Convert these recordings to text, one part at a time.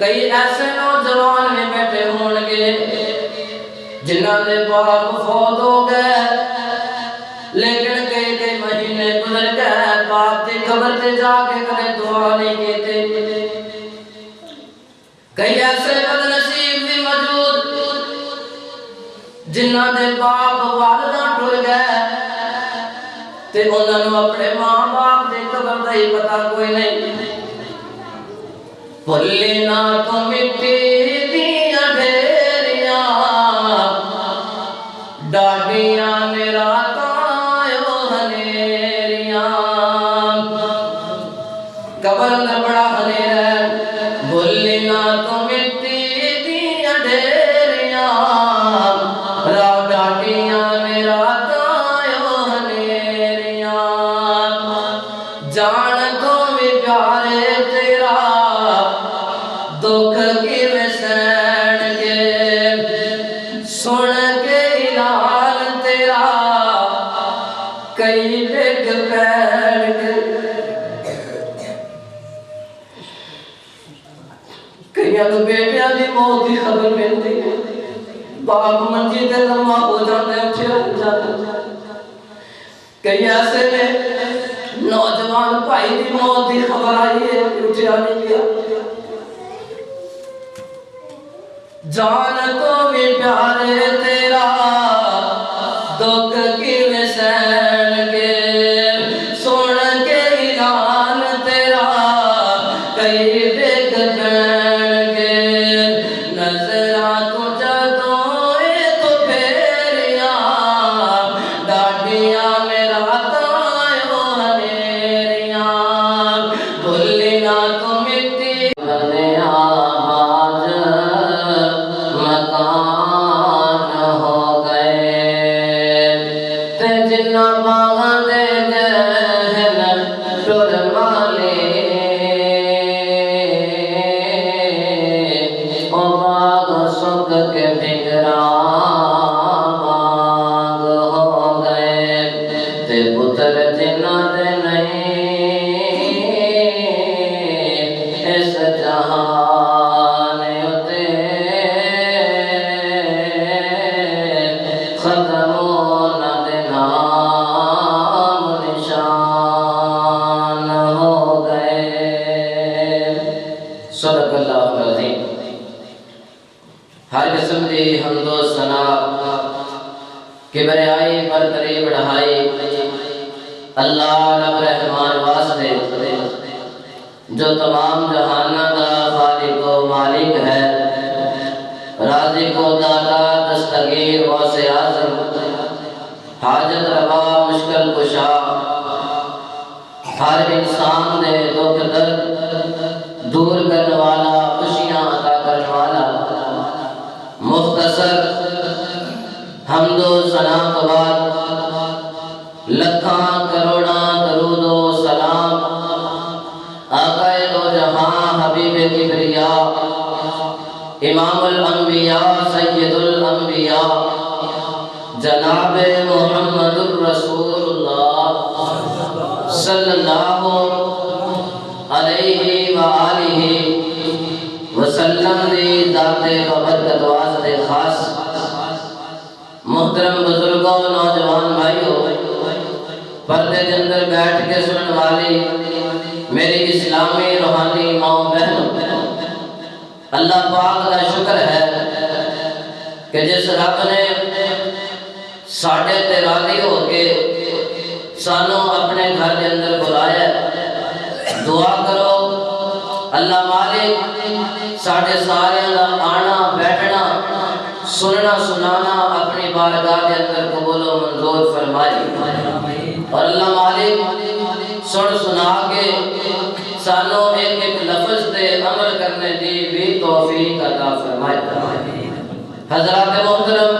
کئی ایسے نوجوان میں بیٹھے ہون گے جنہاں دے باپ فوت ہو گئے، لیکن کئی مہینے گزر گئے، باپ دی قبر تے جا کے کدے دعا نہیں کیتے۔ کئی ایسے بد نصیب بھی موجود جنہاں دے باپ والدہ ٹر گئے تے انہاں نوں اپنے ماں باپ دے قبر دا ہی پتہ کوئی نہیں۔ بھلی نہ تو مٹی دیاں ڈھیریاں، ڈاڈیاں نے راتاں او ہنیریاں، قبر اندر بڑا ہنیر ہے۔ بھلی نہ تو مٹی دیاں ڈھیریاں، ڈاڈیاں نے راتاں او ہنیریاں، جان تو بھی پیارے تیرا دکھ کی وسین کے، سن کے حال تیرا کئی ڈگ پین کے۔ کئیاں تو بیٹیاں دی موت دی خبر ملتی، باپ منجی تے لمحہ ہو جاتے اٹھے ہو جاتے۔ کئی ایسے میں نوجوان بھائی دی موت دی خبر آئی ہے کہ اٹھیا نہیں گیا۔ جان کو بھی پیارے تیرا دکھ کی وسین کے، سن کے اعلان تیرا کئی ڈگ پین کے، نظراں تو جدوں اے تو پھیریاں، ڈاڈیاں نے راتاں او ہنیریاں، بھلی نہ تو مٹی بنے آج مکان ہو گئے، تے جنہ باغاں دے گہن ٹر مالے، او باغ سک کے بگڑا باغ ہو گئے، تے پتر جنہ دے نہیں اس جہان اتے ختم ہونا دے نام نشان ہو گئے۔ صدق اللہ العظیم۔ ہر قسم دی حمد و ثنا کبریائی برتری بڑھائی اللہ رب رحمان واسطے جو تمام جہانہ دا خالق و مالک ہے، رازق و داتا دستگیر غوث اعظم، حاجت روا مشکل کشا، ہر انسان دے دکھ درد دور کرنے والا، خوشیاں عطا کرنے والا، مختصر حمد و ثنا کے بعد لکھاں کروڑاں درود و سلام آقا دو جہاں حبیب کبریا امام الانبیاء سید الانبیاء جناب محمد الرسول اللہ صلی اللہ علیہ وآلہ وسلم دی ذات ببرکت واسطے خاص۔ محترم بزرگوں، نوجوان بھائیوں، پردے کے اندر بیٹھ کے سنن والی میری اسلامی روحانی ماں بہنوں، اللہ پاک کا شکر ہے کہ جس رب نے ساڑھے تے راضی ہو کے سانوں اپنے گھر کے اندر بلایا۔ دعا کرو اللہ مالک ساڑھے سارے دا آنا بیٹھنا سننا سنانا اپنی بارگاہ کے اندر قبول و منظور فرمائے، اور اللہ مالک سن سنا کے سانوں ایک ایک لفظ تے عمل کرنے دی بھی توفیق عطا فرمائے۔ حضرات محترم،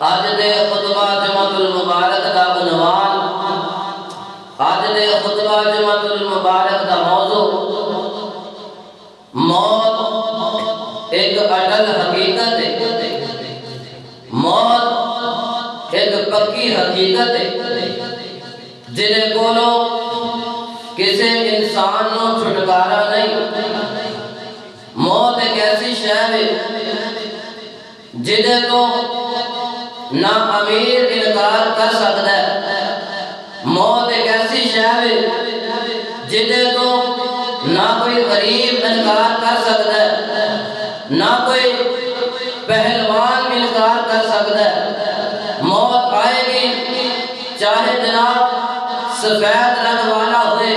آج دے خطبہ جمعۃ المبارک دا عنوان، آج دے خطبہ جمعۃ المبارک دا موضوع موت ایک اٹل حقیقت ہے، موت ایک پکی حقیقت ہے جنہیں کولو کسی انسان نو چھٹکارا نہیں۔ شے جدے تو نہ امیر انکار کر سکتا ہے، موت ایک ایسی شے جدے تو نہ کوئی غریب انکار کر سکتا ہے، نہ کوئی پہلوان انکار کر سکتا ہے۔ موت آئے گی چاہے جناب سفید رنگ والا ہوئے،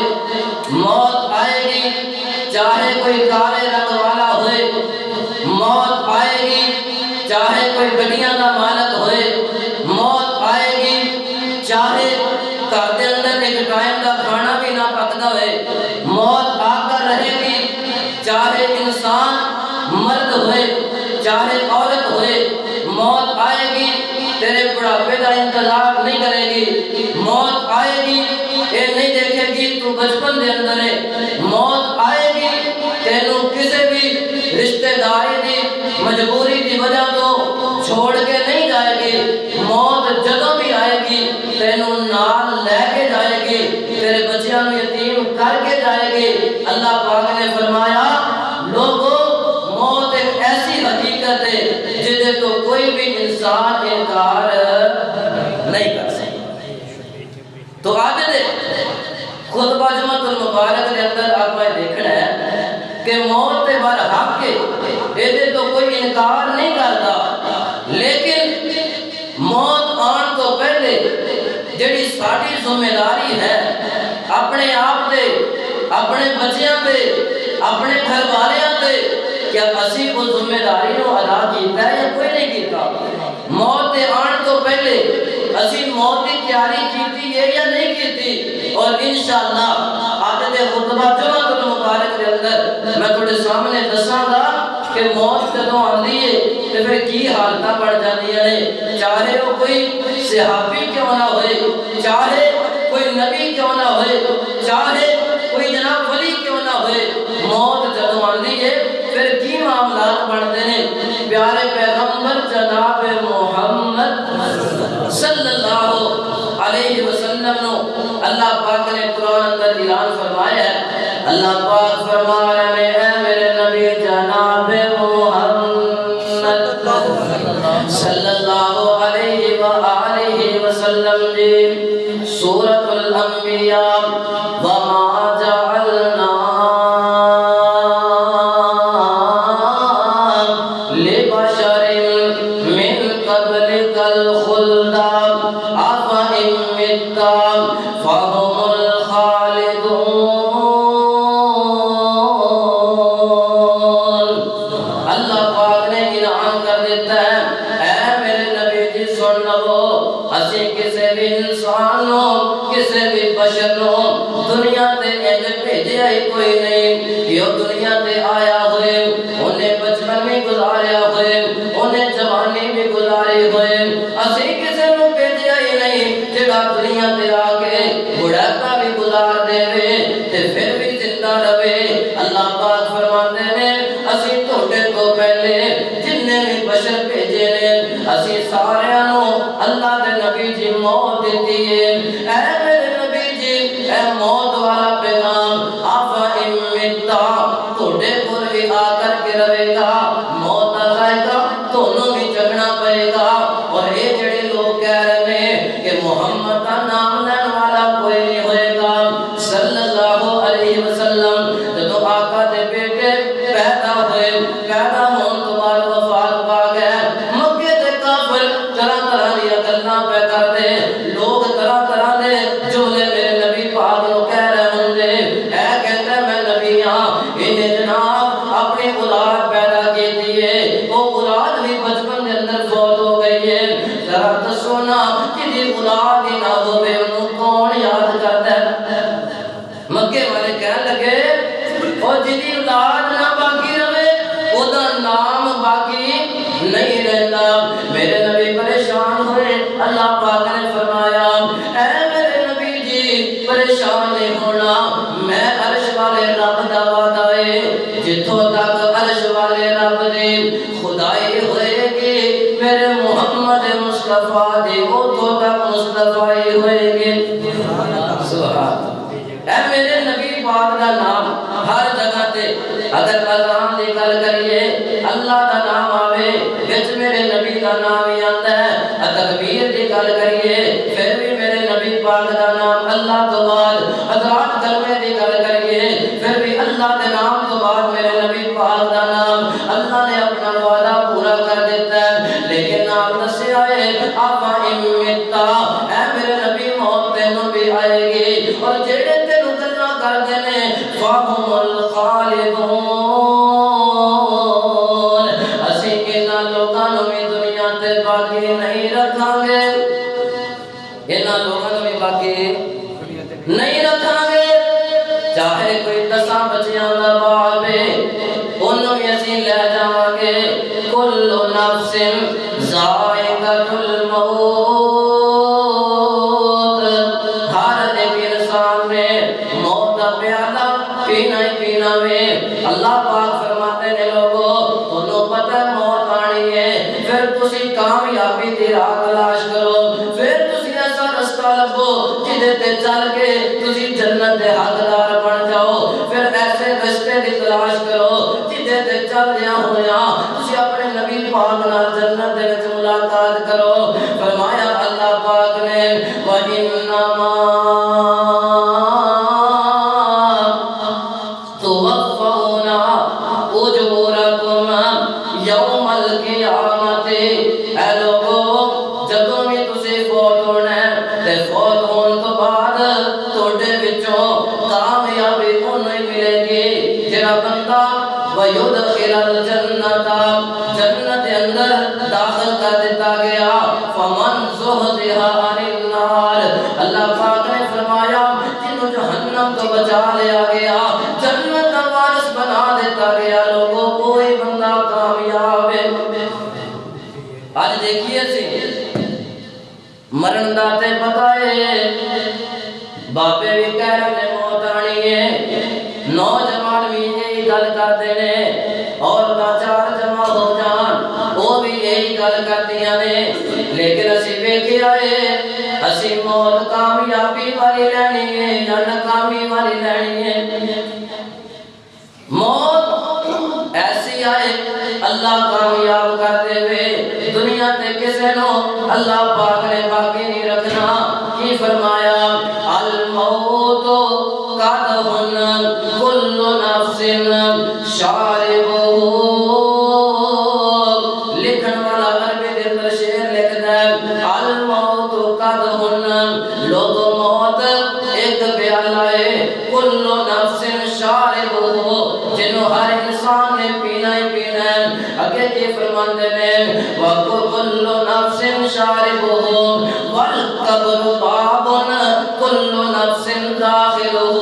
موت آئے گی چاہے کوئی کالے رنگ والا ہوئے، موت آئے گی چاہے کوئی گڈیاں دا مالک ہوئے، موت آئے گی چاہے گھر دے اندر ایک ٹائم دا کھانا بھی نہ پکدا ہوئے، موت آ کر رہے گی چاہے انسان مرد ہوئے چاہے عورت ہوئے، موت آئے گی تیرے بڑھاپے کا انتظار نہیں کرے گی، موت آئے گی یہ نہیں دیکھے گی تو بچپن دے اندر ہے، موت آئے گی تینوں کسی بھی رشتہ داری دی مجبوری دی وجہ تو چھوڑ کے نہیں جائے گی، موت جدوں بھی آئے گی تینوں نال لے کے جائے گی، تیرے بچیاں نوں یتیم کر کے جائے گی۔ اللہ پاک نے فرمایا لوگوں موت ایک ایسی حقیقت ہے جدے تو کوئی بھی انسان انکار نہیں کر سکتا۔ تو آج دے خطبہ جمعۃ المبارک کے اندر آپ نے دیکھنا ہے کہ موت کے بار حق کے یہ تو کوئی انکار نہیں کرتا، لیکن موت آن تو پہلے جڑی ساری ذمہ داری ہے اپنے آپ تے اپنے بچیاں تے اپنے گھر والیاں تے، کیا اسی وہ ذمہ داری نو ادا کیتا ہے یا کوئی نہیں کیتا؟ موت دے آن تو پہلے اسی موت کی تیاری کیتی ہے یا نہیں کیتی؟ اور انشاءاللہ آج دے خطبہ جمعۃ المبارک کے اندر میں تھوڑے سامنے دساں گا کہ موت جدوں آندی ہے تے پھر کی حالتاں بڑھ جاندیاں نے، چاہے وہ کوئی صحابی کیوں نہ ہوئے، چاہے کوئی نبی کیوں نہ ہوئے، چاہے کوئی جناب ولی کیوں نہ ہوئے، موت جدوں آندی ہے پھر کی معاملات بڑھتے ہیں۔ پیارے پیغمبر جناب محمد صلی اللہ علیہ وسلم نو اللہ پاک نے قرآن اندر اعلان فرمایا ہے، اللہ پاک فرما رہے ہیں اے میرے نبی جناب محمد صلی اللہ علیہ وآلہ وسلم جی سورۃ الانبیاء وما جعلنا دنیا تے ایجنٹ بھیجیا ہی کوئی نہیں کہ وہ دنیا تے آیا ہوئے انہیں بچپن میں گزاریا ہوئے انہیں جوانی بھی گزاری ہوئے، اسی کسی نو بھیجیا ہی نہیں جڑا دنیا تے آ کے بڑھاپا بھی گزار دے تے پھر بھی زندہ رہے۔ اللہ پاک فرماتے ہیں اسی تھوڑے تو پہلے جننے بھی بشر بھیجے نے اسی سارے نو اللہ دے نبی جی موت دیتی ہے۔ اے میرے نبی جی اے موت والا پیغام آفا امتا تھوڑے پر بھی آ کر کے رہے گا، موت آئے گا دونوں بھی جگنا پڑے گا۔ اور یہ جڑے لوگ کہہ رہے ہیں کہ محمد کا نام لین والا کوئی نہیں ہوئے گا صلی اللہ علیہ وسلم، جب آقا دے بیٹے پیدا ہوئے پیدا ہون تو بعد وفات پا گئے، مکے دے کافر طرح طرح دیا گلاں پہ کرتے لوگ طرح طرح دے جملے میرے نبی پاک نو کہہ رہے ہوں گے، اے کہتا میں نبی ہاں انہیں جناب اپنی اولاد پیدا کی دیئے وہ اولاد بھی بچپن کے اندر فوت ہو گئی ہے، ذرا دسونا کہ جی اولاد ہی نہ ہوئے انہوں کون یاد کرتا ہے؟ مکے والے کہنے لگے اور جدی اولاد نہ باقی رہے وہ دا نام باقی نہیں رہتا۔ میرے نبی پریشان ہوئے، اللہ پاک نے فرمایا اے میرے نبی جی پریشان نہیں ہونا، میں عرش والے رب دا وعدہ ہے جتھوں تک عرش والے رب دے خدائی ہوئے گی میرے محمد مصطفیٰ دی اتھوں تک مصطفیٰ ہوئے گی۔ سبحان اے میرے نبی پاک دا نام ہر جگہ تے اگر اذان دی گل کریے اللہ دا نام آوے وچ میرے نبی دا نام ہی آندا ہے تکبیر دی گل کریے پھر بھی میرے نبی پاک دا نام اللہ تو بعد حضرات کلمے دی گل کریے پھر بھی اللہ دے نام تو بعد میرے نبی پاک دا نام اللہ نے اپنا وعدہ پورا کر دیتا ہے لیکن نام دسیا ہے آبا امتا اے میرے نبی موت تینوں بھی آئے گی اور جڑے تینوں گلاں کردے نے فاہم الخالدون اسی انہاں لوکاں نوں بھی دنیا تے باقی نہیں رکھاں گے انہاں لوکاں نوں بھی باقی نہیں رکھاں گے چاہے کوئی 10 بچیاں دا باپ ہے انہوں بھی اسی لے جاواں گے کل نفس ذائقۃ الموت ہر ایک انسان نے موت کا پیالہ پینا ہی پینا ہے اللہ پاک فرماتے ہیں لوگوں تمہیں پتہ ہے موت آنی ہے پھر تسی کامیابی دی راہ تلاش کرو پھر تسی ایسا رستہ لبو جدے تے چل کے تسی جنت دے حقدار بن جاؤ پھر ایسے رستے دی تلاش کرو جدے تے چل دیا ہویا تسی اپنے نبی پاک نال جنت دے وچ ملاقات کرو فرمایا اللہ پاک نے وَإِنَّمَا تُوَفَّوْنَ أُجُورَكُمْ يَوْمَ الْقِيَامَةِ اے لوگو جدوں بھی تسی فوت ہونا ہے تے فوت ہون تو بعد تواڈے وچوں کامیابی انہوں ہی ملے گی جڑا بندہ وَيُدْخِلَ الْجَنَّةَ جنت کے اندر داخل کر دیتا گیا فَمَنْ زُحْزِحَ عَنِ النَّارِ اللہ پاک نے فرمایا جنہوں جہنم تو بچا لیا گیا جنت کا وارث بنا دیتا گیا لوگوں کوئی بندہ کامیاب ہے آج دیکھئے سی مرن داتے پتہ ہے باپے بھی کہہ رہے موت آنی ہے نوجوان بھی یہی گل کرتے ہیں اور لاچار جمع ہو جان وہ بھی یہی گل کرتیاں نے لیکن اسی ویکھیا ہے اسی موت کامیابی والی لینی ہے یا ناکامی والی لینی ہے موت ایسی آئے اللہ کامیاب کرتے ہوئے دنیا تے کسے نو اللہ پاک نے باقی نہیں رکھنا کی فرمایا الموت قدہن کل نفس شاربہ لکھن والا عربی دے اندر شعر لکھتا ہے الموت قدہن لوگوں موت ایک پیالہ ہے کل نفس شاربہ جنہوں ہر انسان نے پینا ہی پینا ہے اگے جی فرماندے نے وَكُلُّ نَفْسٍ شَارِبُهُ وَالْقَبْرُ بَابٌ كُلُّ نَفْسٍ دَاخِلُهُ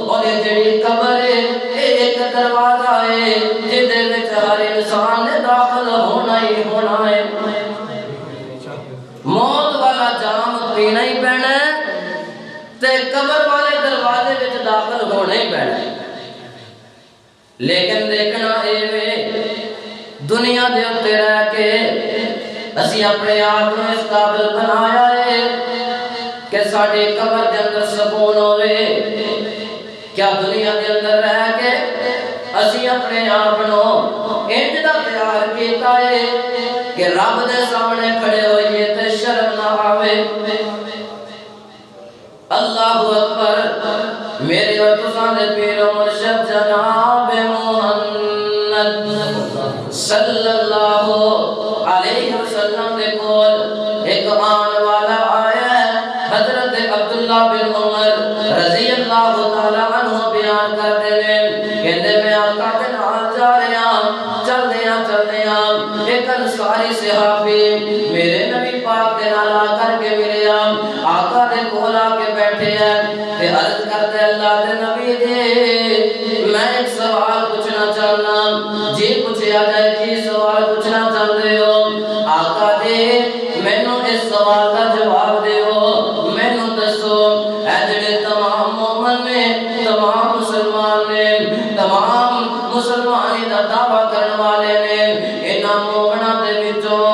اور یہ جڑی قبر ہے ایک دروازہ ہے جدے وچ ہر انسان نے داخل ہونا ہی ہونا ہے موت والا جام پینا ہی پینا ہے تے قبر والے دروازے وچ داخل ہونا ہی پینا ہے لیکن دیکھنا اے دنیا دے اتے رہ کے اسی اپنے آپ کو اس قابل بنایا ہے کہ ساڑھے قبر دے اندر سکون ہوئے کیا دنیا دے اندر رہ کے اسی اپنے آپ کو انج دا پیار کیتا ہے کہ رب دے سامنے کھڑے ہوئیے تے شرم نہ آوے اللہ اکبر میرے اور تساں دے پیر و مرشد جناب محمد صلی اللہ علیہ وسلم دے کول ایک آن والا آیا ہے حضرت عبداللہ بن عمر رضی اللہ تعالیٰ عنہ بیان کر دینے کہندے میں آقا کے نال جا رہے ہیں چل دیاں ایک انصاری صحابی میرے نبی پاک کے نال آ کر کے ملے آقا دے کول آ کے بیٹھے ہیں کہ عرض کرتے اللہ دے نبی دے میں ایک سوال پوچھنا چاہنا جی پوچھے آ جائے جی سوال پوچھنا چاہتے ہو آقا دے میں نو اس سوال کا جواب دے ہو میں نو دسو اے جڑے تمام مومن نے تمام مسلمان نے تمام مسلمانی دا دعویٰ کرنے والے نے انہاں مومنہ دے وچوں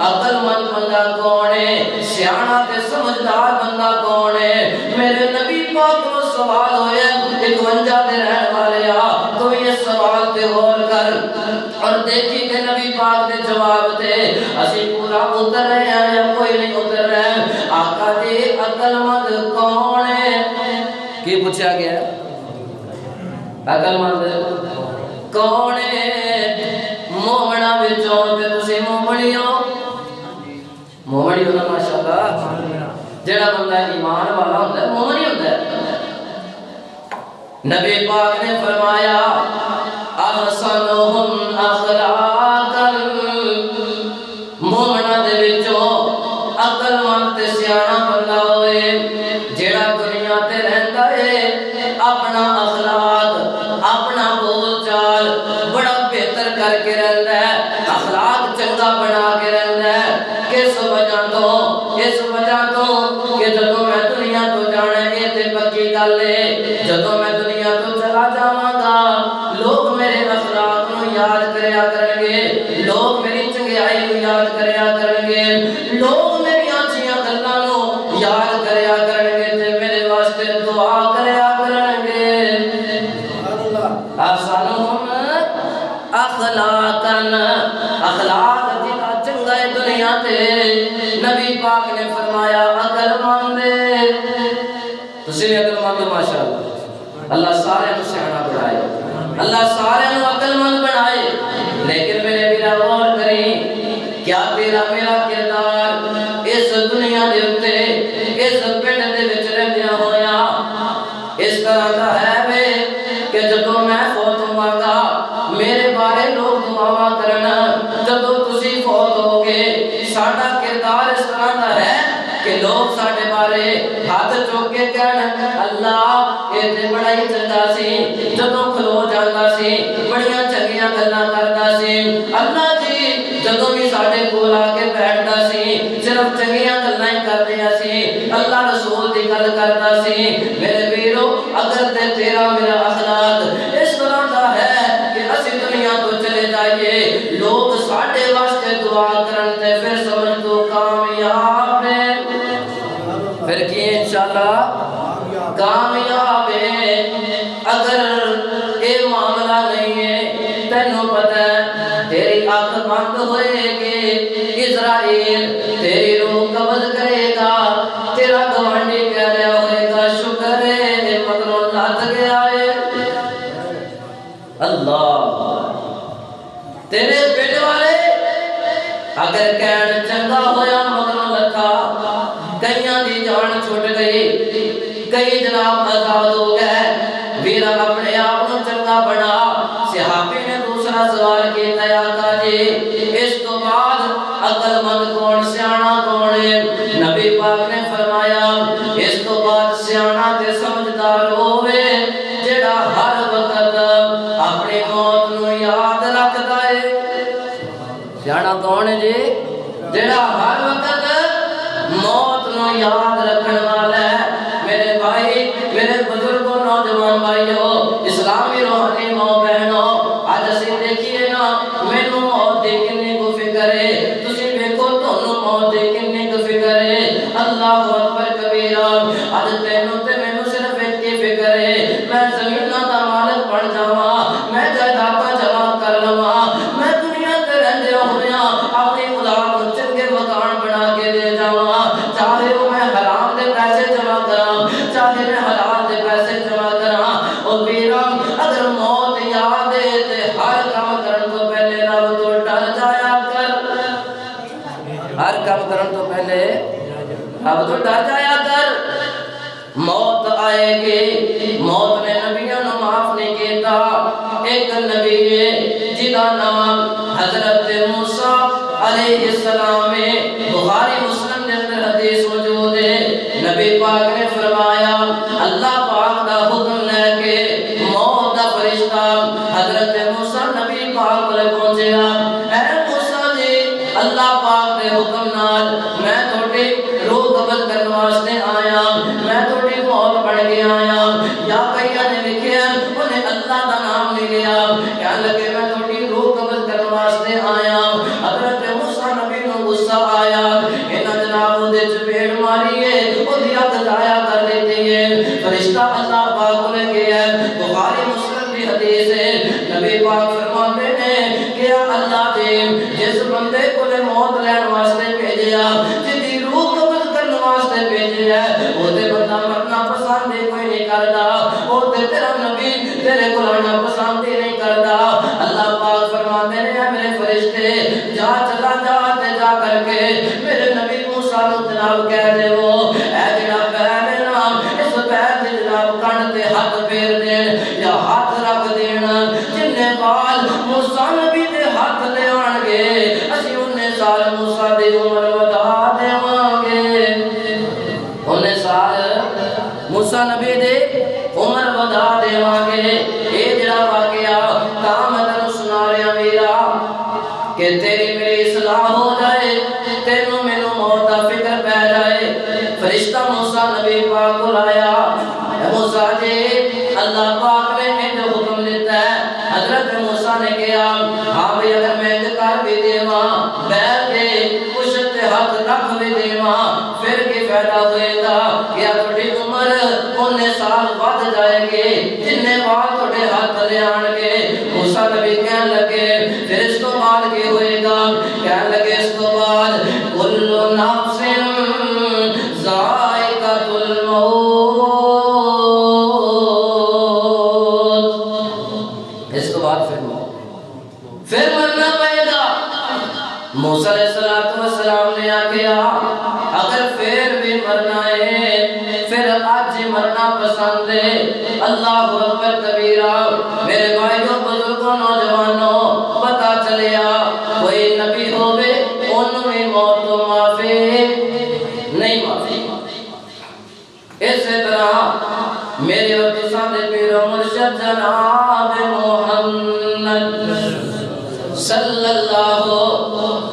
عقل مند بندہ کون ہے سیاںا تے سمجھدار بندہ کون ہے میرے نبی پاک کو سوال ہویا 51 دے رہن والے تو یہ سوال تے غور کر اور دیکھی کہ نبی پاک نے جواب دے اسی پورا اتر رہے ہیں یا کوئی نہیں اتر رہے آقا جی عقل مند کون ہے کی پوچھا گیا عقل مند کون ہے مومنا وچوں تے تسی مومنی ہو مومنی ہو ماشاءاللہ جڑا بندہ ایمان والا ہوندا ہے مومنی ہوندا ہے نبی پاک نے فرمایا احسنہم اخلاقا مومنا دے وچوں عقل مند تے سیاںا بندہ ہوئے جڑا دنیا تے رہندا ہے اپنا اخلاق اپنا بول چال بڑا بہتر کر کے رہندا ہے اخلاق چنگا بنا کے رہندا ہے کس وجہ تو کہ جدوں میں دنیا تو جانا ہے تے پکی گل ہے جدوں میں دنیا تو چلا جاواں گا لوگ میرے اخلاق نو یاد کریا کرن گے لوگ میری چنگیائی نو یاد کریا کرن گے لوگ میری اچھیاں گلاں نو یاد کریا کرن گے تے میرے واسطے دعا کریا کرن گے احسنہم اخلاقا اخلاق جدا چنگا ہے دنیا تے نبی پاک نے فرمایا عقل مند تسی عقل مند ماشاءاللہ اللہ سارے کو سیاںا بنائے اللہ سارے کو عقل مند بنائے لیکن میرے میرا غور کریں کیا تیرا میرا کردار اس دنیا دے اوتے اس پنڈ دے وچ رہندیاں ہویا اس طرح دا ہے وے کہ جدوں میں فوت ہوواں گا میرے بارے لوگ دعاواں کرن جدوں تسی فوت ہو گے ساڈا کردار اس طرح دا ہے کہ لوگ ساڈے بارے ہاتھ چوک کے کہن اللہ اے تے بڑا ہی چنگا سی جدوں کھلو جاندا سی بڑیاں چنگیاں گلاں کردا سی اللہ جی جدوں بھی ساڈے کول آ کے بیٹھدا سی صرف چنگیاں گلاں ہی کردیا سی اللہ رسول دی گل کردا سی میرے ویرو اگر تے تیرا میرا اخلاق اس طرح دا ہے کہ اسی دنیا تو چلے جائیے لوگ ساڈے واسطے دعا کرن تے پھر سمجھ تو کامیاب ہے پھر کی انشاءاللہ کامیاب ہے اگر اے معاملہ نہیں ہے تینوں پتہ ہے تیری آنکھ بند ہوئے گی اسرائیل تیری روح قبض کرے گا تیرا گوانڈی کہہ رہا ہوئے گا شکر ہے مگروں لات گیا ہے اللہ تیرے پیٹ والے اگر کہن چنگا ہویا مگروں لکھا کئیاں دی جان چھوٹ گئی کئی جناب آزاد ہو گئے ویرا اپنے آپ نو چنگا بنا صحابی نے دوسرا سوال کیتا ہے آقا جی اس تو بعد عقل مند کون سیاںا کون ہے نبی پاک نے فرمایا اس تو بعد سیاںا تے سمجھدار ہوئے جڑا ہر وقت اپنی موت نو یاد رکھدا ہے سیاںا کون ہے جی جڑا ہر وقت موت نو یاد رکھن والا ہے میرے بھائی میرے بزرگوں نوجوان بھائیو اسلامی روحانی ماں بہنوں آج اسی دیکھیے نا مینوں موت دی کنی کو فکر ہے تسی ویکھو تانوں موت دی کنی کو فکر ہے اللہ اکبر کبیرہ آج تینوں تے مینوں صرف ایک کی فکر ہے میں زمیناں دا مالک بن جاواں میں جائیداداں جمع کر لواں میں دنیا تے رہندے ہویاں اپنی اولاد نوں چنگے مکان بنا کے دے جاواں چاہے وہ میں حرام دے پیسے جمع کراں چاہے میں حلال دے پیسے جمع کراں او ویران اگر موت یاد ہے تے ہر کام کرن تو پہلے رب تو ڈر جایا کر ہر کام کرن تو پہلے رب تو ڈر جایا کر موت آئے گی موت نے نبیوں نو معاف نہیں کیتا ایک نبی ہے جدا نام حضرت موسیٰ علیہ السلام بخاری مسلم کے اندر حدیث موجود ہے نبی پاک نے فرمایا اللہ پاک دا حکم لے کے موت دا فرشتہ حضرت موسیٰ نبی پاک کو پہنچیا اے موسیٰ جی اللہ پاک دے حکم نال میں تھوڑی روح قبض کرنے واسطے آیا میں تھوڑی موت پڑھ کے آیا یا کئیاں نے لکھیا انہیں اللہ دا نام نہیں لیا کہنے لگے میں تھوڑی روح قبض کرنے واسطے آیا حضرت موسیٰ نبی نو غصہ آیا انہاں جناب دے چپیڑ ماری ہے او دی اگ ضائع کر دیتی ہے فرشتہ اللہ پاک نے کہا ہے بخاری مسلم کی حدیث ہے نبی پاک فرماتے عظیم جس بندے کو نے موت لین واسطے بھیجیا جدی روح قبض کرنے واسطے بھیجیا وہ تے بندہ مرنا پسند کوئی نہیں کردا وہ تے تیرا نبی تیرے کو آنا پسند ہی نہیں کردا اللہ پاک فرماتے ہیں میرے فرشتے جا چلا جا تے جا کر کے میرے نبی موسیٰ نو جناب کہہ دے وہ اے جناب پیر نام اس پیر دے جناب کن تے ہاتھ پھیر دین یا ہاتھ رکھ دین جننے بال موسیٰ نبی دے ہاتھ لے آن گے اسی انہیں سال موسیٰ دی عمر ودا دے مانگے انہیں سال موسیٰ نبی دے عمر ودا دے مانگے اے جڑا واقعہ کام تنو سنا رہا میرا کہ تیری میری اصلاح ہو جائے تینوں میں موت کا فکر پہ جائے فرشتہ موسیٰ نبی پاک کو لایا موسیٰ جی اللہ پاک نے جو حکم دیتا ہے حضرت موسیٰ نے کہا ہاں بھی اگر میں انتقال بھی دیواں بیل کے پشت ہاتھ رکھ بھی دیواں پھر کی فائدہ ہوئے گا کیا تھوڑی عمر انہیں سال بڑھ جائے گی جننے بار تھوڑے ہاتھ لے آن کے موسیٰ نبی کہنے لگے پھر اس کو بعد کی ہوئے گا کہنے لگے اس کو بعد کل نفس ذائقۃ الموت اس کو بعد پھر مرنا پڑے گا موسیٰ علیہ السلام نے کہا اگر پھر بھی مرنا ہے پھر آج ہی مرنا پسند ہے اللہ اکبر کبیرہ میرے بھائیوں بزرگوں نوجوانوں پتہ چلیا کوئی نبی ہوئے ان میں موت و معافی نہیں معافی اس طرح میرے اور تسانے پیر و مرشد جناب محمد صلی اللہ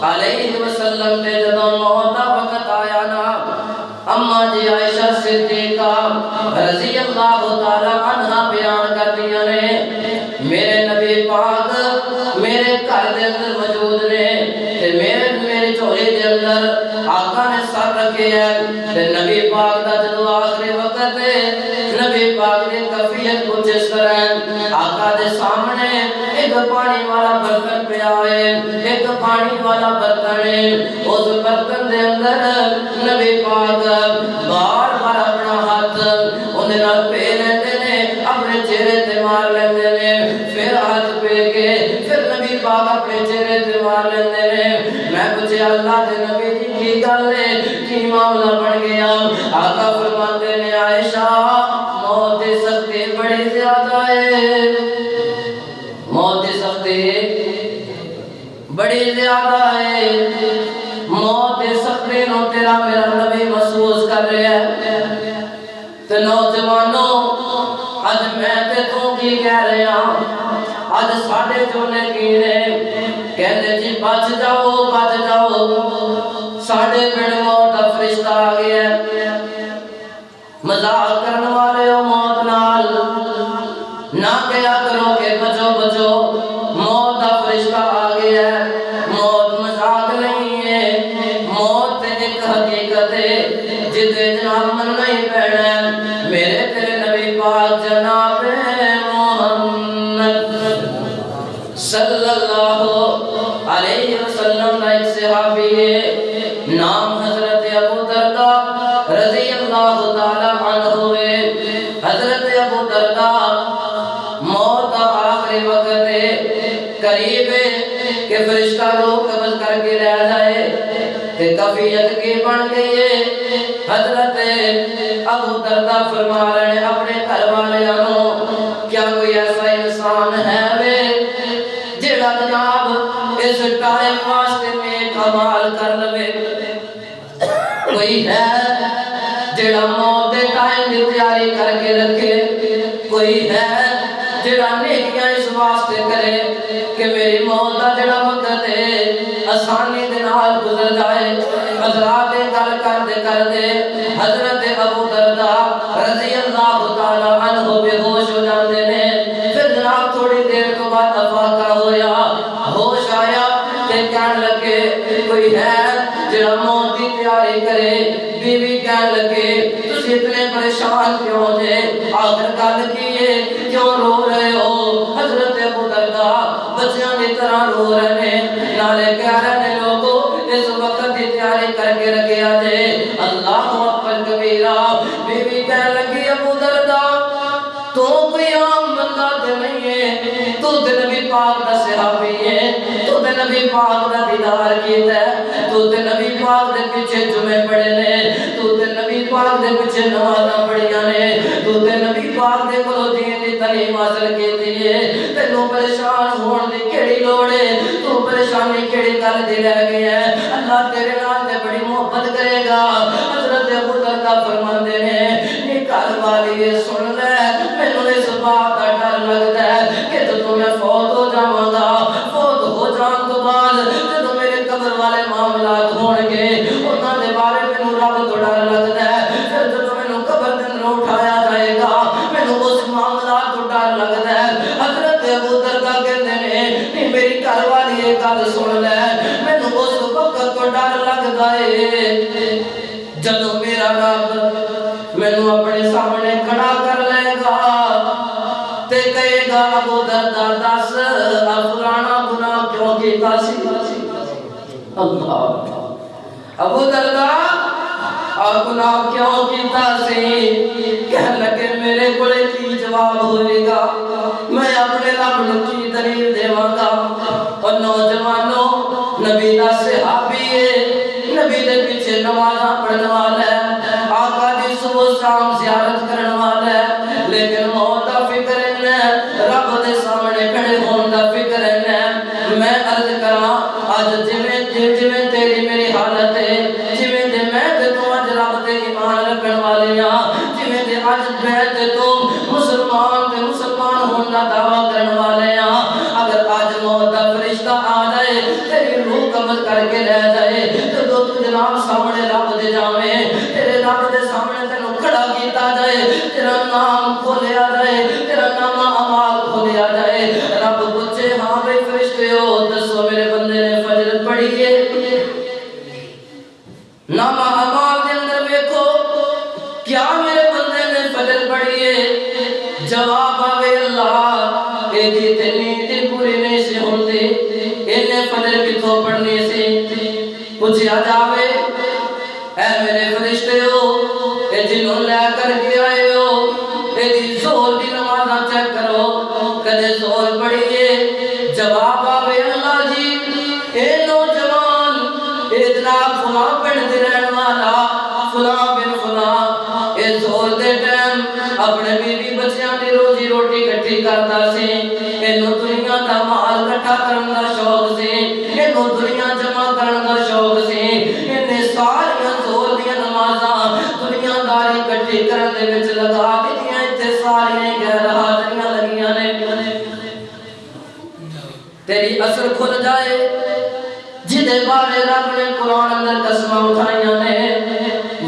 علیہ وسلم نے جدوں موت وقت آیا نا اما جی عائشہ صدیقہ رضی اللہ تعالی عنہ بیان کر دیا نے میرے نبی پاک میرے گھر دے اندر موجود نے تے میرے چولے دے اندر آقا نے سر رکھے ہیں تے نبی پاک دا جدو آخری وقت ہے نبی پاک نے کفیت کچھ اس طرح ہے آقا دے سامنے ایک پانی والا برتن پہ آئے ایک پانی والا برتن ہے اس برتن دے اندر نبی پاک بار بار اپنا ہاتھ انہیں نال پہ لیندے نے اپنے چہرے تے مار لیندے نے پھر ہاتھ پہ کے پھر نبی پاک اپنے چہرے تے مار لیندے نے میں پوچھے اللہ دے نبی جی کی گل ہے کی معاملہ بن گیا آقا فرماتے نے عائشہ موت دی سختی بڑی زیادہ ہے موت دی سختی بڑی زیادہ ہے موت دی سختی نو تیرا میرا نبی محسوس کر رہا ہے تے نوجوانوں اج میں تے تو کی کہہ رہا اج ساڈے چونے کی نے کہندے جی بچ جاؤ ساڈے پنڈ موت دا فرشتہ آ گیا مذاق کرنے والے ہو موت نال نہ کیا کرو کہ بچو موت دا فرشتہ آ گیا موت مذاق نہیں ہے موت ایک حقیقت ہے جدے جناب من نہیں پینا میرے تیرے نبی پاک جناب محمد صلی اللہ علیہ وسلم کا ایک صحابی ہے نام حضرت ابو درداء رضی اللہ تعالی عنہ ہوئے حضرت ابو درداء موت آخری وقت ہے قریب ہے کہ فرشتہ روح قبض کر کے لے جائے کہ کفیت کی بن گئی ہے حضرت ابو درداء فرما رہے ہیں اپنے گھر والوں کیا کوئی ایسا انسان ہے وے جڑا جناب اس ٹائم واسطے نیک اعمال کر لوے کوئی ہے جڑا موت دے ٹائم دی تیاری کر کے رکھے کوئی ہے جڑا نیکیاں اس واسطے کرے کہ میری موت دا جڑا وقت ہے آسانی دے نال گزر جائے حضرات گل کر دے حضرت ابو درداء رضی اللہ تعالی عنہ بے ہوش ہو جاندے نے پھر جناب تھوڑی دیر تو بعد افاقہ ہویا ہوش آیا تے کہن لگے کوئی ہے جڑا موت دی تیاری کرے بیوی کہن لگے تسی اتنے پریشان کیوں جے آخر گل کیے کیوں رو رہے ہو حضرت ابو درداء بچیاں دی طرح رو رہے ہیں نالے پیارے نے لوگوں اس وقت کی تیاری کر کے رکھے آجے اللہ اکبر کبیرہ بیوی کہہ لگی ابو درداء تو کوئی عام بندہ تے نہیں ہے تو تے نبی پاک دا صحابی ہے تو تے نبی پاک دا دیدار کیتا ہے تو تے نبی پاک دے پیچھے جمعے پڑھے نے تو تے نبی پاک دے پیچھے نمازاں پڑھیاں نے تو تے نبی پاک دے کولوں دین دی تعلیم حاصل کیتی ہے تینوں پریشان ہون دی کیڑی لوڑ ہے تو پریشانی کیڑی گل دی رہ گئی ہے اللہ تیرے نال تے بڑی محبت کرے گا حضرت ابو درداء فرماندے نے نی گھر والی سن لے مینوں اس بات دا ڈر لگدا ہے کہ جدوں میں فوت ہو جاواں گا فوت ہو جان تو بعد جدوں میرے قبر والے معاملات ہون گے انہاں دے بارے مینوں رب تو ڈر لگدا ہے پھر جدوں مینوں قبر دے اندر اٹھایا جائے گا مینوں اس معاملات تو ڈر لگدا ہے حضرت ابو درداء کہندے نے نہیں میری گھر والی یہ گل سن لے مینوں اس وقت تو ڈر لگدا ہے جدوں میرا رب مینوں اپنے سامنے کھڑا کر لے گا تے کہے گا ابو درداء دس فلانا گناہ کیوں کیتا سی اللہ ابو درداء گناہ کیوں کیتا سی کہنے لگے میرے کولے کی جواب ہوئے گا میں اپنے رب نوں کی دلیل دیواں گا اور نوجوانوں نبی دا صحابی ہے نبی دے پیچھے نمازاں پڑھن والا ہے آقا دی صبح شام زیارت کرن والا ہے لیکن موت دا فکر نہیں رب دے سامنے کھڑے ہون دا فکر نہیں میں عرض کراں اج جویں تیری میری حالت ہے جویں تے میں تے تو اج رب تے ایمان رکھن والے ہاں جویں تے اج میں تے تو مسلمان ہون دا دعویٰ کرن والے ہاں اگر اج موت دا فرشتہ آ جائے تیری روح قبض کر کے لے جائے تو تو جناب سامنے رب دے جاویں تیرے رب دے سامنے تینوں کھڑا کیتا جائے تیرا نام کھولیا جائے تیرا نام اعمال کھولیا جائے رب پوچھے ہاں بھائی فرشتیو دسو میرے بندے نے فجر پڑھی ہے نام اعمال دے اندر دیکھو کیا میرے بندے نے فجر پڑھی ہے جواب آوے اللہ اے دی تے نیند پوری نہیں سی ہوندی اینے فجر کتھوں پڑھنی سی پوچھا جاوے اے میرے فرشتیو اے جنوں لے کر کے آئے ہو اے دی زور دی نمازاں چیک کرو کدے زور پڑھیے جواب آوے اللہ جی اے نوجوان اے جناب فلاں پنڈ دے رہن والا فلاں بن فلاں اے زور دے ٹائم اپنے بیوی بچیاں دی روزی روٹی کٹھی کردا سی اینو دنیا دا مال اکٹھا کرن دا شوق سی اینو دنیا جمع کرن دا شوق سی اینے ساریاں زور دیاں نمازاں دنیا داری کٹھی کرن دے وچ لگا دتیاں ایتھے ساریاں غیر حاضریاں لگیاں نے تیری اثر کھل جائے جدے بارے رب نے قرآن اندر قسماں اٹھائیاں نے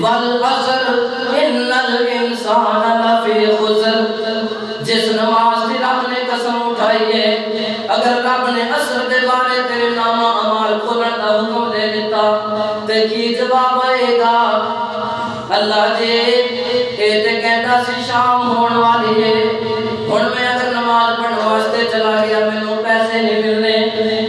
والعصر ان الانسان لفی خسر جس نماز دی رب نے قسم اٹھائی ہے اگر رب نے عصر دے بارے تیرے نام اعمال کھولن دا حکم دے دیتا تے کی جواب آئے گا اللہ جی اے تے کہندا سی شام ہون والی ہے ہن میں اگر نماز پڑھن واسطے چلا گیا مینوں پیسے نہیں ملنے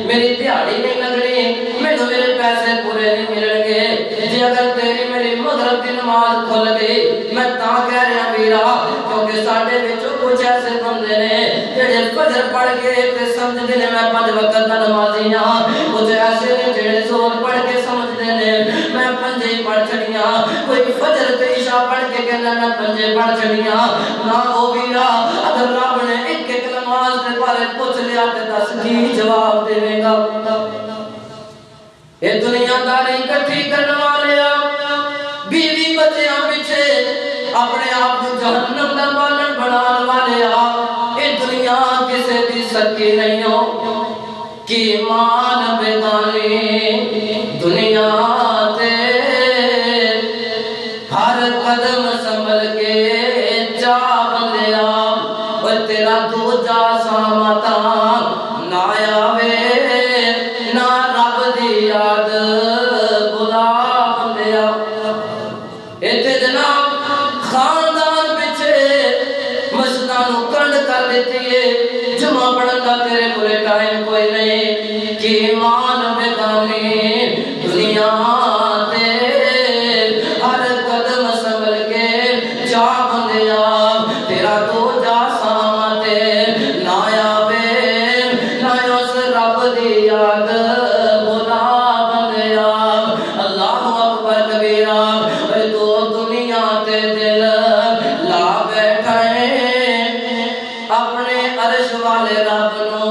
میری دیہاڑی نہیں لگنی مینوں میرے پیسے پورے نہیں ملن گے جی اگر تیری میری مغرب دی نماز کھل گئی میں تاں کہہ رہا ویرا کیونکہ ساڈے وچوں کچھ ایسے بندے نے جڑے فجر پڑھ کے تے سمجھدے نے میں 5 وقت دا نمازی ہاں کچھ ایسے نے جڑے زور پڑھ کے سمجھدے نے میں 5 ہی پڑھ چھڑیاں کوئی فجر تے عشاء پڑھ کے کہندا میں 5 پڑھ چھڑیاں نہ او ویرا اگر رب نے ایک ایک نماز دے بارے پوچھ لیا تے دس کی جواب دے گا اے دنیا داری اکٹھی کرن والے بیوی بچیاں پیچھے اپنے آپ کو جہنم دا بالن بنان والے اے دنیا کسے دی سکی نہیں ہو کی مان بیگانی دنیا تے ہر قدم سنبھل کے جا بندیا اور تیرا دوجا سامتا نہ آوے نہ رب دی یاد بلا بندیا ایتھے جناب خاندان پیچھے مسجداں نوں کنڈ کر دیتی ہے جمعہ پڑھن دا تیرے کولے ٹائم کوئی نہیں کہ مان بگانی دنیا تے ہر قدم سنبھل کے جا بندیا تیرا تو جا سامتے نہ آوے نہ اس رب دی یاد بلا بندیا اللہ اکبر کبیرہ اے تو دنیا تے دل لا بیٹھا ہے اپنے عرش والے رب نو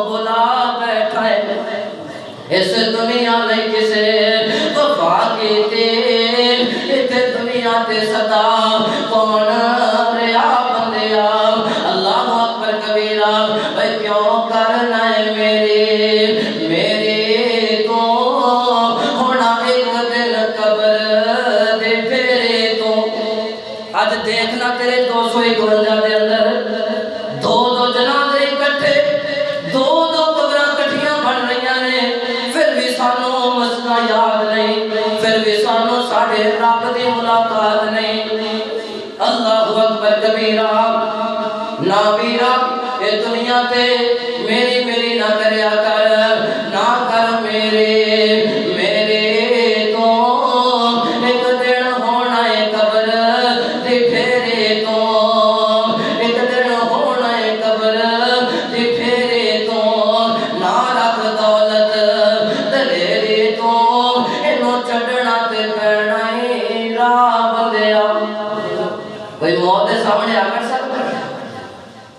بلا بیٹھا ہے اس دنیا نہیں کسے وفا کیتے اتھے دنیا تے صدا کون ریا بندیا اللہ اکبر کبیرہ اے کیوں کرنا ہے میرے تو ہونا ایک دن قبر دے پھیرے تو آج دیکھنا تیرے 251 دے اندر دو جنازے اکٹھے دو قبراں کٹھیاں بن رہیاں نے پھر بھی سانو مسئلہ یاد نہیں پھر بھی سانو ساڑھے رب دی ملاقات نہیں اللہ اکبر کبیرہ نابیرہ اے دنیا تے میری نہ کریا کر نہ کر میرے تو ایک دن ہونا ہے قبر دی پھیرے تو ایک دن ہونا ہے قبر دی پھیرے تو نہ رکھ دولت دلیری تو انہوں چڑھنا تے پینا ہی راہ بندیا کوئی موت سامنے آ کر سکتا ہے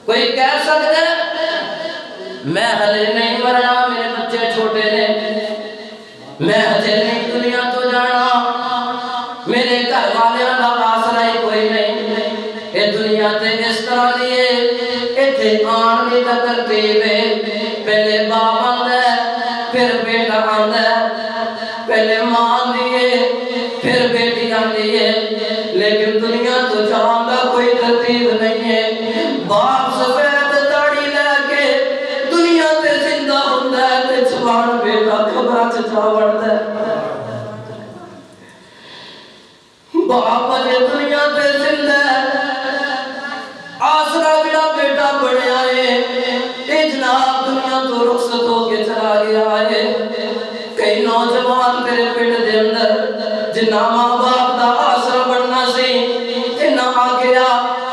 کوئی کہہ سکتا ہے میں ہلے نہیں مرنا میرے بچے چھوٹے نے میں ہجے نہیں دنیا تو جانا میرے گھر والیاں دا آسرا ہی کوئی نہیں اے دنیا تے اس طرح دیئے ایتھے آن دی ترتیب ہے پہلے باپ آندا ہے پھر بیٹا آندا ہے پہلے ماں دیئے پھر بیٹی آندی ہے لیکن دنیا تو جان دا کوئی ترتیب نہیں ہے باپ سفید داڑھی لے کے دنیا تے زندہ ہوندا ہے تے جوان بیٹا قبراں چ جا وڑدا ہے باپ اجے دنیا تے زندہ ہے آسرا جڑا بیٹا بنیا ہے اے جناب دنیا تو رخصت ہو کے چلا گیا ہے کئی نوجوان تیرے پنڈ دے اندر جنہ ماں باپ دا آسرا بننا سی انہاں آ گیا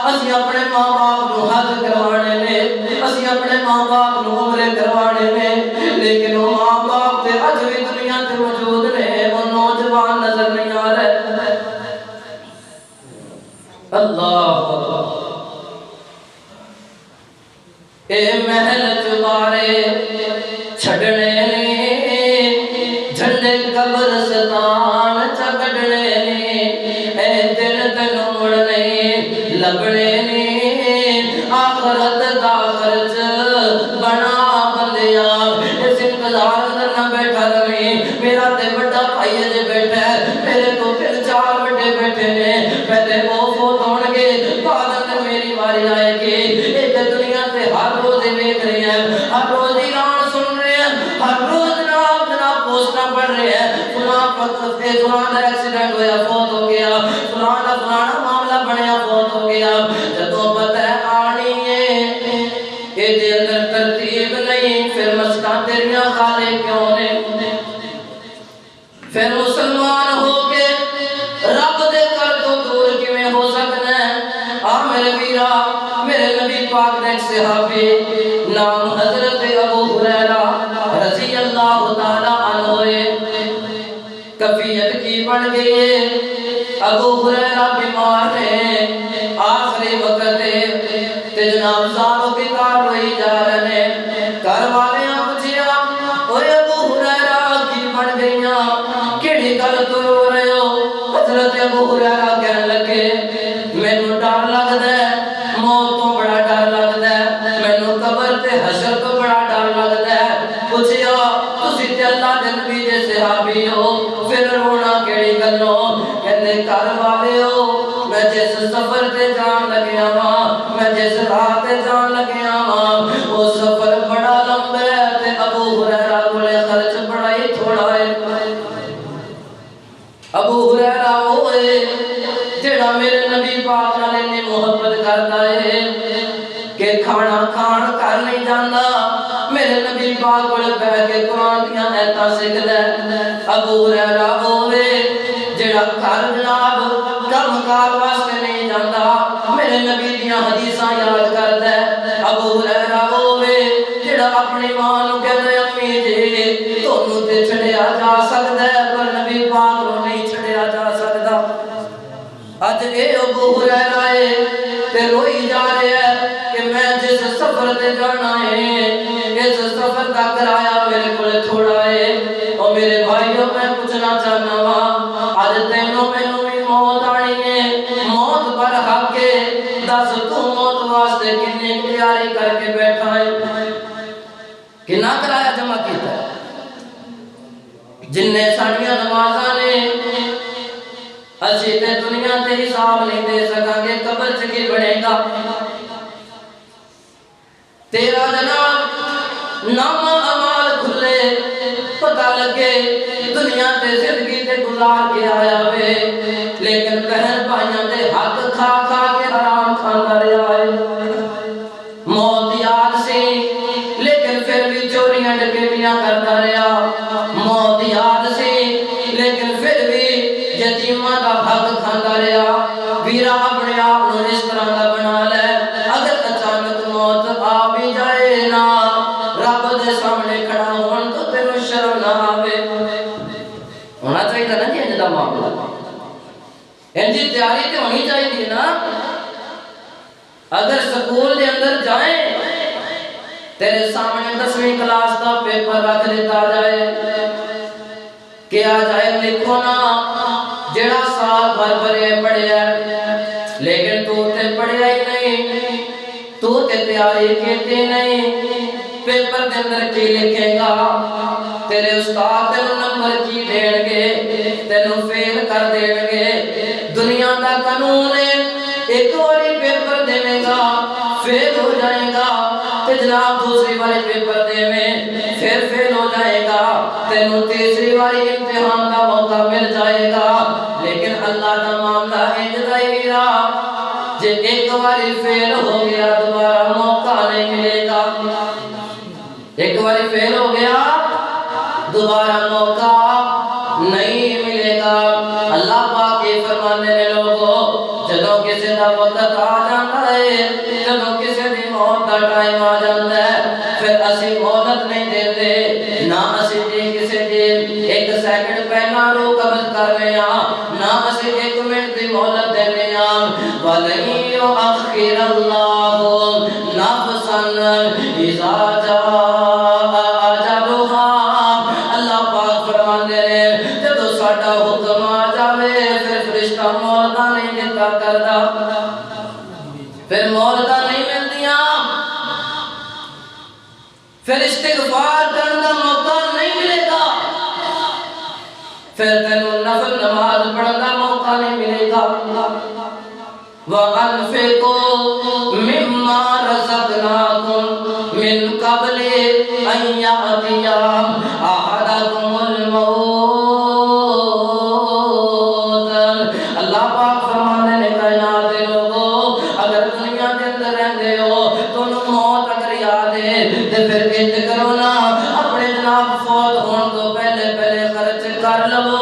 اسی اپنے ماں باپ نو حج کروانے نے اسی اپنے ماں باپ نو عمرے کروانے نے لیکن وہ ماں باپ تے اج بھی دنیا تے موجود نے وہ نوجوان نظر نہیں آ رہے اللہ اے محل چبارے چھڑنے نے جھنڈے قبرستان چکڑنے نے اے دل تنو مڑنے لبنے نے آخرت دا خرچ بنا بندیا اس انتظار کرنا بیٹھا رہے میرا تے بڑا بھائی جے بیٹھا ہے میرے تو 3-4 بڑے بیٹھے نے پہلے وہ فوت ہون گے بعد میں میری واری آئے گی ایک دنیا تے ہر روز دیکھ رہے ہیں ہر روز اعلان سن رہے ہیں ہر روز جناب پوسٹاں پڑھ رہے ہیں فلاں دا ایکسیڈنٹ ہویا فوت ہو گیا فلاں دا فلانا معاملہ بنیا فوت ہو گیا جدوں پتہ ہے آنی ہے اے دے اندر ترتیب نہیں پھر مسکاں تیریاں خالے کیوں نے پھر مسلمان ہو کے رب دے کر تو دور کیویں ہو سکنا ہے آ میرے ویرا میرے نبی پاک دے صحابی نام حضرت ابو ہریرہ رضی اللہ تعالی عنہ کفیت کی بڑھ گئی ہے ابو ہریرہ بیمار ہے آخری وقت تے جناب زارو بیکار ہوئی جا رہے گھر والے پوچھیا اوے ابو ہریرہ کی بڑھ گئیاں کیڑی گل تو رو رہے ہو حضرت ابو ہریرہ کہنے لگے مینوں ڈر لگدا ہے موت تو بڑا ڈر لگدا ہے مینوں قبر تے حشر تو بڑا ڈر لگدا ہے پوچھیا تسی تے اللہ دے نبی دے صحابی ہو پھر رونا کیڑی گلوں کہندے گھر والے ہو میں جس سفر تے جان لگیا ہاں میں جس راہ تے جان لگیا ہاں وہ سفر بڑا لمبا ہے تے ابو ہریرہ کولے خرچ بڑا ہی تھوڑا ہے ابو ہریرہ ہوئے جڑا میرے نبی پاک نال اتنی محبت کرتا ہے کہ کھانا کھان کر نہیں جاندا میرے نبی پاک کول بیٹھ کے قرآن دیاں آیتاں سکھدا ہے۔ ابو ہریرہ ہووے جڑا گھر جناب کم کار واسطے نہیں جاندا میرے نبی دیاں حدیثاں یاد کردا ہے۔ ابو ہریرہ ہووے جڑا اپنی ماں نوں کہدا ہے امی جی تانوں تے چھڈیا جا سکدا ہے پر نبی پاک نوں نہیں چھڈیا جا سکدا۔ اج اے ابو ہریرہ ہے تے روئی جا رہا ہے کہ میں جس سفر تے جانا ہے اس سفر دا کرایہ میرے کول تھوڑا ہے۔ او میرے بھائیو میں پوچھنا چاہنا وا اج تینوں مینوں بھی موت آنی ہے، موت پر حق ہے، دس تو موت واسطے کتنی تیاری کر کے بیٹھا ہے، کتنا کرایہ جمع کیتا ہے؟ جن نے ساڈیاں نمازاں نے اسی تے دنیا تے حساب نہیں دے سکاں گے، قبر چ کی بنے گا؟ تیرا جناب نامہ اعمال کھلے پتہ لگے دنیا تے زندگی تے گزار کے آیا وے لیکن بہن بھائیاں دے حق کھا کھا کے حرام کھاندا رہیا ہے۔ موت یاد سی لیکن پھر بھی چوریاں ڈکیتیاں کرتا رہیا، موت یاد سی لیکن پھر بھی یتیماں دا حق کھاندا رہیا۔ ویرا اپنے آپ نوں اس طرح دا بنا لے اگر اچانک موت آ بھی جائے نا رب دے سامنے کھڑا ہون تو تینوں شرم نہ آوے۔ ہونا چاہیے نا جی انج دا معاملہ، انج دی تیاری تے ہونی چاہیے نا۔ اگر سکول دے اندر جائیں تیرے سامنے 10ویں کلاس دا پیپر رکھ دیتا جائے کیا جائے لکھو نا جڑا سال بھر بھرے پڑھیا لیکن تو تے پڑھیا ہی نہیں، تو تے تیاری کیتی نہیں، پیپر دے اندر کی لکھے گا؟ تیرے استاد تینوں نمبر کی دین گے؟ تینوں فیل کر دین گے۔ دنیا دا قانون ہے ایک باری پیپر دے گا فیل ہو جائے گا تے جناب دوسری باری پیپر دے پھر فیل ہو جائے گا، تینوں تیسری باری امتحان دا موقع مل جائے گا۔ لیکن اللہ دا معاملہ انج دا ہی ویرا جے ایک باری فیل ہو گیا دوبارہ موقع نہیں ملے گا، ایک باری فیل ہو گیا دوبارہ موقع نہیں ملے گا۔ اللہ پاک یہ فرمانے نے لوگوں جدوں کسی دا وقت آ جاتا ہے، جدوں کسی دی موت دا ٹائم آ جاتا ہے پھر اسی مہلت نہیں دیندے، نہ اسی دی کسی دی ایک سیکنڈ پہلا روح قبض کرنے نہ اسی ایک منٹ دی مہلت دینے وَلَن يُؤَخِّرَ اللَّهُ نَفْسًا إِذَا جَاءَ أَجَلُهَا۔ اللہ پاک فرماندے نے جدوں ساڈا حکم آ جاوے پھر فرشتہ مہلتاں نہیں دتا کردا، پھر مہلتاں نہیں ملدیاں، پھر استغفار کرنے کا موقع نہیں ملے گا، پھر تینوں نفل نماز پڑھنے کا موقع نہیں ملے گا۔ وَأَنفِقُوا مِمَّا رَزَقْنَاكُم مِّن قَبْلِ أَن يَأْتِيَ أَحَدَكُمُ الْمَوْتُ۔ اللہ پاک فرمانے نے کائنات دے لوگوں اگر دنیا کے اندر رہندے ہو تو موت اگر یاد ہے تے پھر انج کرو نا اپنے جناب فوت ہون تو پہلے پہلے خرچ کر لو،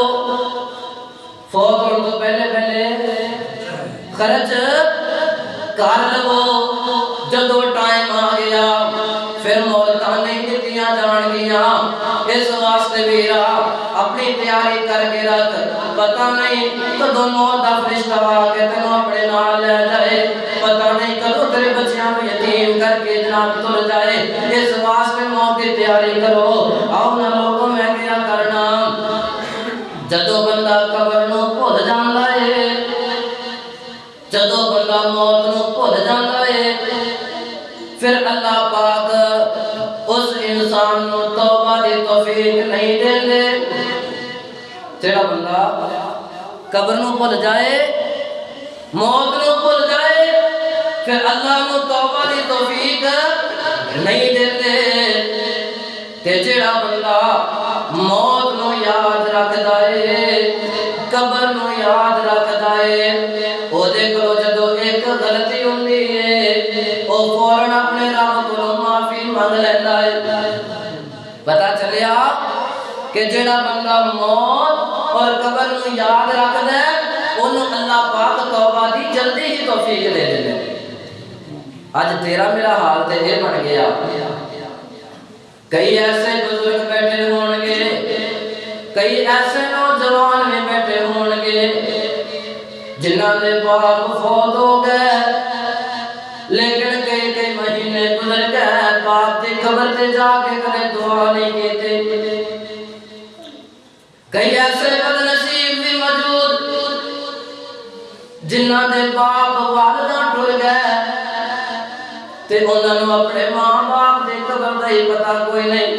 فوت ہون تو پہلے پہلے خرچ کر لو، جدو ٹائم آ گیا پھر مہلتاں نہیں دتیاں جان گیاں۔ اس واسطے ویرا اپنی تیاری کر کے رکھ، پتہ نہیں کدوں موت دا فرشتہ آ کے تینوں اپنے نال لے جائے، پتہ نہیں کدوں تیرے بچیاں کو یتیم کر کے جناب تر جائے، اس واسطے موت دی تیاری کرو۔ آؤ نا لوگوں میں کیا کرنا جدو بندہ قبر نوں بھول جاندا ہے، جدو بندہ موت نوں بھول جاندا ہے پھر اللہ پاک اس انسان نوں توبہ دی توفیق نہیں دیندے۔ جڑا بندہ قبر نوں بھول جائے موت نوں بھول جائے پھر اللہ نوں توبہ دی توفیق نہیں دیندے، تے جڑا بندہ موت نوں یاد رکھدا ہے قبر نوں یاد رکھدا ہے او دے کولوں جدوں ایک غلطی ہوندی ہے او فوراً اپنے رب کولوں معافی منگ لیندا ہے۔ پتا چلیا کہ جڑا بندہ موت اور قبر نو یاد رکھدا ہے انہوں اللہ پاک توبہ دی جلدی ہی توفیق دے دے۔ آج تیرا میرا حال تے یہ بن گیا، کئی ایسے بزرگ بیٹھے ہون گے، کئی ایسے نوجوان میں بیٹھے ہون گے جنہ دے باپ فوت ہو گئے، لیکن کئی مہینے گزر گئے، باپ دی قبر تے جا کے کبھی دعا نہیں کیتے۔ کئی ایسے بد نصیب بھی موجود جنہ دے باپ والدہ ٹر گئے تے انہاں نوں اپنے ماں باپ دے قبر دا ہی پتہ کوئی نہیں۔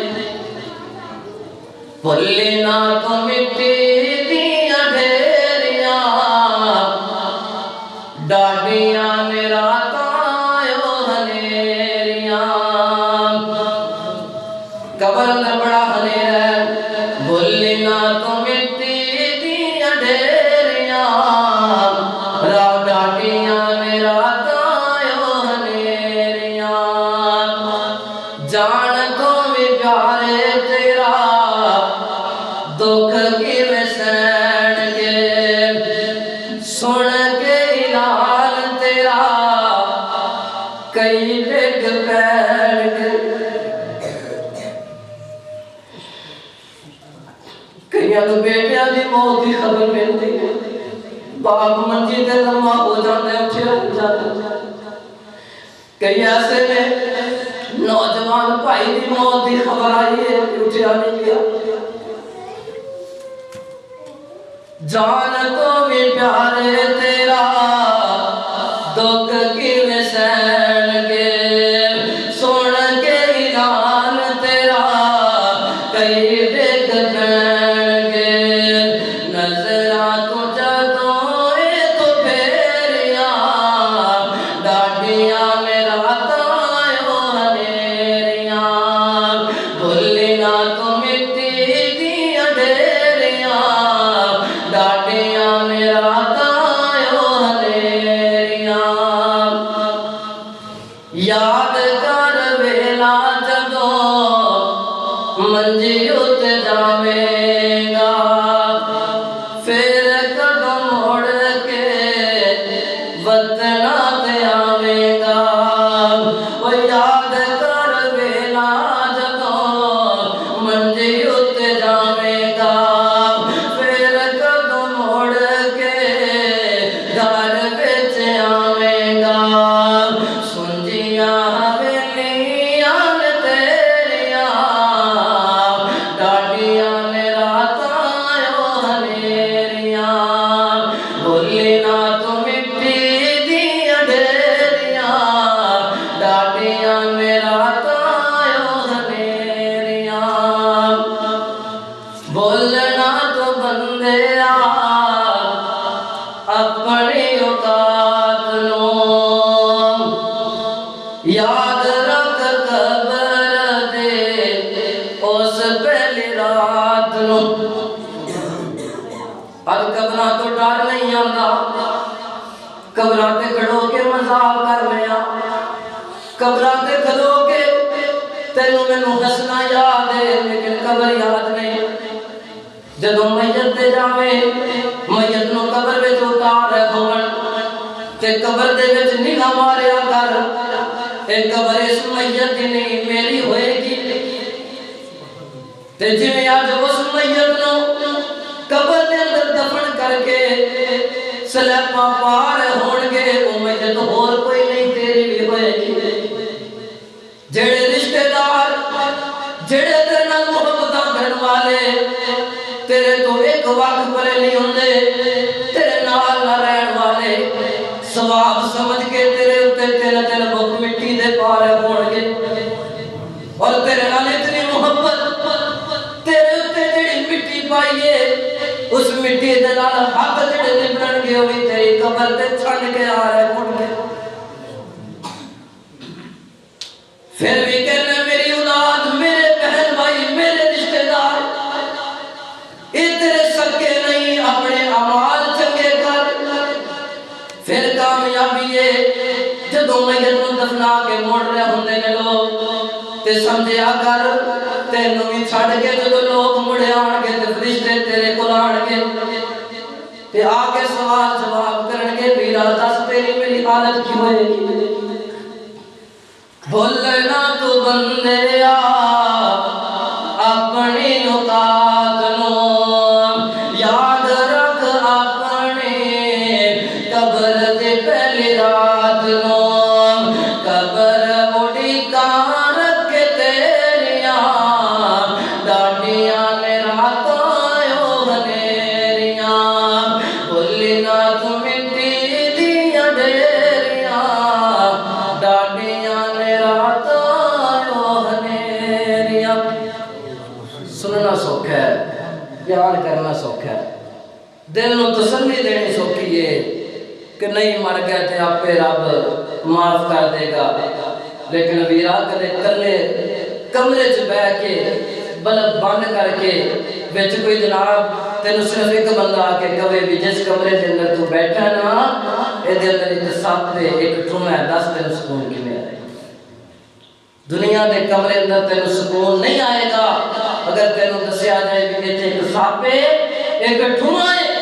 بھلی نہ تو مٹی دیاں ڈھیریاں ڈاڈیاں میرا تایو ہنیریاں، قبر اندر بڑا ہنیر ہے۔ بھلی نہ تو مٹی دیاں ڈھیریاں ڈاڈیاں میرا تایو ہنیریاں، جان تو بھی پیارے تیرا دکھ کی وسین گے، سن کے اعلان تیرا کئی ڈگ پین گے۔ کئیاں تو بیٹیاں دی موت کی خبر ملتی ہے، باپ منجی تے لمحہ ہو جاتے اٹھے ہو جاتے۔ کئی ایسے نے نوجوان بھائی دی موت کی خبر آئی ہے کہ اٹھیا نہیں گیا، جان تو بھی پیارے تیرا دکھ کی وسین گے، سن کے اعلان تیرا کئی ڈگ پین گے، نظراں تو جدوں تو پھیریاں ڈاڈیاں میرا تایو ہنیریاں، بھلی نہ تو مٹی دیاں ڈھیریاں ڈاڈیاں میرا تایو ہنیریاں، یاد کر ویلا جدوں منجی ات جاویں گا، پھر کدوں مڑ کے وطن تے آویں گا۔ او یاد کر ویلا جدوں منجی ات جاویں گا، پھر کدوں مڑ کے گھر وچ آویں گا، سنجیاں حویلیاں نے تیریاں ڈاڈیاں میرا تایو ہنیریاں، بھلی نہ تو مٹی دیاں ڈھیریاں ڈاڈیاں میرا تایو ہنیریاں، بولنا تو بندیا اپنی اوقات نو، یاد رکھ قبر دے اس پہلی رات نو۔ اب قبراں تو ڈر نہیں آندا، قبراں تے کھڑو کے مذاق کر لیا، قبراں تے کھڑو کے تینوں مینوں ہسنا یاد ہے لیکن قبر یاد نہیں۔ جدوں میت تے جاویں میت نو قبر وچ اتار ہون تے قبر دے وچ نگاہ ماریا کر، اے قبر اس میت دی نہیں میری ہوئے گی، تے جویں اج اس میت نو قبر دے اندر دفن کر کے سلیپاں پار ہون گے، او میت ہور کوئی نہیں تیری بھی ہوئے گی۔ جڑے رشتہ دار جڑے تیرے نال محبتاں کرن والے تیرے تو ایک وقت پرے نہیں ہوندے، تیرے نال نہ رہن والے ثواب سمجھ کے تیرے اتے تیرے بہت مٹی دے پارے ہون گے، اور تیرے نال اتنی محبت تیرے اتے جڑی مٹی پائیے اس مٹی دے نال حق جڑے نبڑن گے ہوئی تیری قبر تے چھن کے آ رہے ہون گے۔ پھر بھی کہنا میری اولاد میرے بہن بھائی میرے رشتہ دار اے تیرے سکے نہیں، اپنے اعمال چنگے کر، پھر کامیابی ہے۔ جدوں میت نوں دفنا کے موڑ رہے ہوندے نے لوگ تے سمجھیا کر تینوں بھی چھڑ کے جدو لوگ مڑے آن گے تے فرشتے تیرے کول آن گے تے آگے سوال جواب کرن گے ویرا دس تیری میری حالت کی ہوئے گی بھولنا تو بندیا اپنی نکات نو یاد رکھ اپنی قبر دے پہلی رات نو قبر اڑی کان رکھ تیریاں ڈاڈیاں نے راتاں یو بنیریاں بھولنا تو مٹی دیاں ڈیریاں ڈاڈیاں نے راتاں یو بنیریاں سننا سوکھا ہے بیان کرنا سوکھا ہے دل نو تسلی دینی سوکھی ہے کہ نہیں مر گیا تے آپ رب معاف کر دے گا لیکن ویرا کدے کلے کمرے چ بیٹھ کے بلب بند کر کے وچ کوئی جناب تینوں صرف ایک بندہ آ کے کہے بھی جس کمرے کے اندر تو بیٹھا نا اے دے اندر ایک سپ ہے ایک ٹھونا ہے دس تینوں سکون کیویں آئے دنیا دے کمرے اندر تینوں سکون نہیں آئے گا اگر تینوں دسیا جائے بھی ایتھے ایک سپ ہے ایک ٹھونا ہے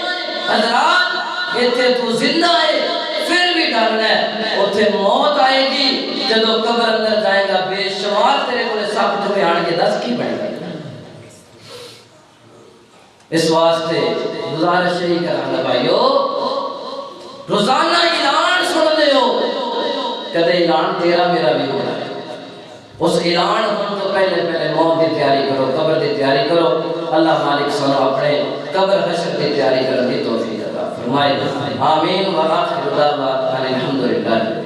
حضرات ایتھے تو زندہ ہے پھر بھی ڈرنا ہے اوتھے موت آئے گی جدو قبر اندر جائے گا بے شمار تیرے کولے سب ٹھوے آن کے دس کی بنے گا اس واسطے گزارش یہی کرنا بھائیو روزانہ اعلان سن دے ہو کدے اعلان تیرا میرا بھی ہو رہا ہے اس اعلان ہونے تو پہلے موت کی تیاری کرو قبر کی تیاری کرو اللہ مالک سنو اپنے قبر حشر کی تیاری کرنے کی توفیق عطا فرمائے آمین و آخر دعوانا الحمدللہ